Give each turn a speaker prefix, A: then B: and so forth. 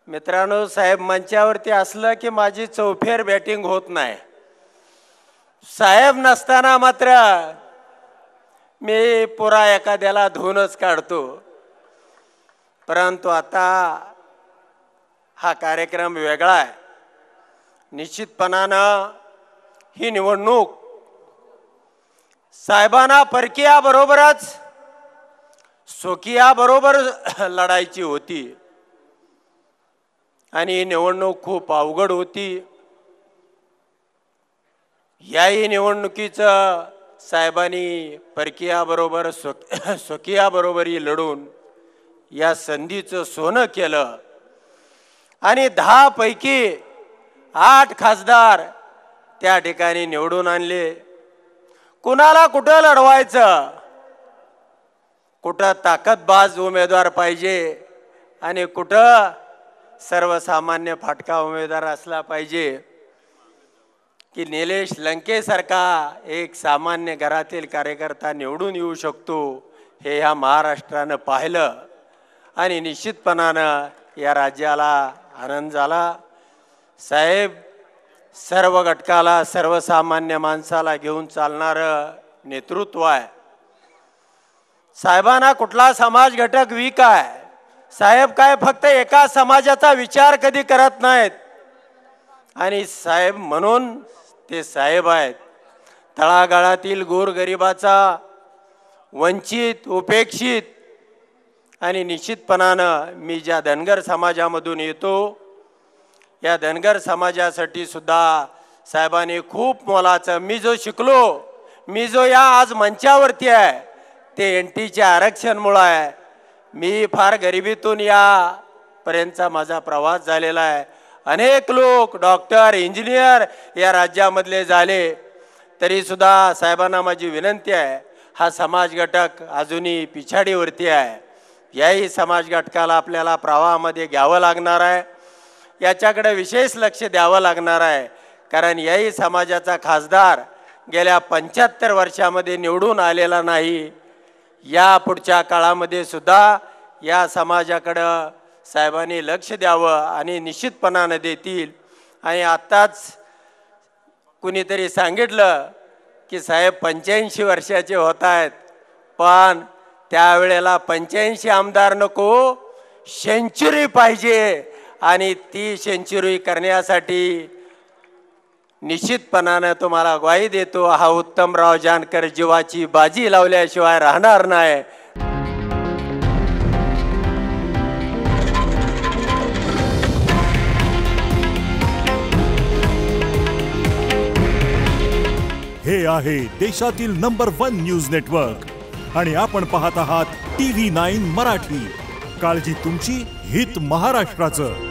A: मित्रांनो, साहेब मंचावरती असलं की माझी चौफेर बॅटिंग होत नाही. साहेब नसताना मात्र मी पुरा एखाद्याला धुवूनच काढतो. परंतु आता हा कार्यक्रम वेगळा आहे. निश्चितपणानं ही निवडणूक साहेबांना परकीयाबरोबरच स्वकीयाबरोबर लढायची होती आणि ही निवडणूक खूप अवघड होती. याही निवडणुकीचं साहेबांनी परकीयाबरोबर स्वकीयाबरोबरही लढून या संधीचं सोनं केलं आणि 10 पैकी 8 खासदार त्या ठिकाणी निवडून आणले. कुणाला कुठं लढवायचं, कुठं ताकदबाज उमेदवार पाहिजे आणि कुठं सर्वसामान्य फाटका उमेदवार असला पाहिजे की निलेश लंकेसारखा एक सामान्य घरातील कार्यकर्ता निवडून येऊ शकतो, हे ह्या महाराष्ट्रानं पाहिलं आणि निश्चितपणानं या राज्याला आनंद झाला. साहेब सर्व घटकाला, सर्वसामान्य माणसाला घेऊन चालणारं नेतृत्व आहे. साहेबांना कुठला समाज घटक वीक आहे. साहेब काय फक्त एका समाजाचा विचार कधी करत नाहीत आणि साहेब म्हणून ते साहेब आहेत. तळागाळातील गोरगरिबाचा, वंचित, उपेक्षित आणि निश्चितपणानं मी ज्या धनगर समाजामधून येतो, या धनगर समाजासाठी सुद्धा साहेबांनी खूप मोलाचं, मी जो शिकलो, मी जो या आज मंचावरती आहे ते एनटीच्या आरक्षणमुळे आहे. मी फार गरिबीतून यापर्यंतचा माझा प्रवास झालेला आहे. अनेक लोक डॉक्टर, इंजिनियर या राज्यामधले झाले, तरीसुद्धा साहेबांना माझी विनंती आहे, हा समाज घटक अजूनही पिछाडीवरती आहे. याही समाज घटकाला आपल्याला प्रवाहामध्ये घ्यावं लागणार आहे. याच्याकडे विशेष लक्ष द्यावं लागणार आहे. कारण याही समाजाचा खासदार गेल्या 75 वर्षामध्ये निवडून आलेला नाही. या पुढच्या काळामध्ये सुद्धा या समाजाकडं साहेबांनी लक्ष द्यावं आणि निश्चितपणानं देतील. आणि आत्ताच कुणीतरी सांगितलं की साहेब 85 वर्षाचे होत आहेत, पण त्यावेळेला 85 आमदार नको, सेंचुरी पाहिजे आणि ती सेंचुरी करण्यासाठी निश्चितपणानं तुम्हाला ग्वाही देतो, हा उत्तमराव जानकर जीवाची बाजी लावल्याशिवाय राहणार नाही.
B: हे आहे देशातील नंबर 1 न्यूज नेटवर्क आणि आपण पाहत आहात TV9 मराठी. काळजी तुमची, हित महाराष्ट्राचं.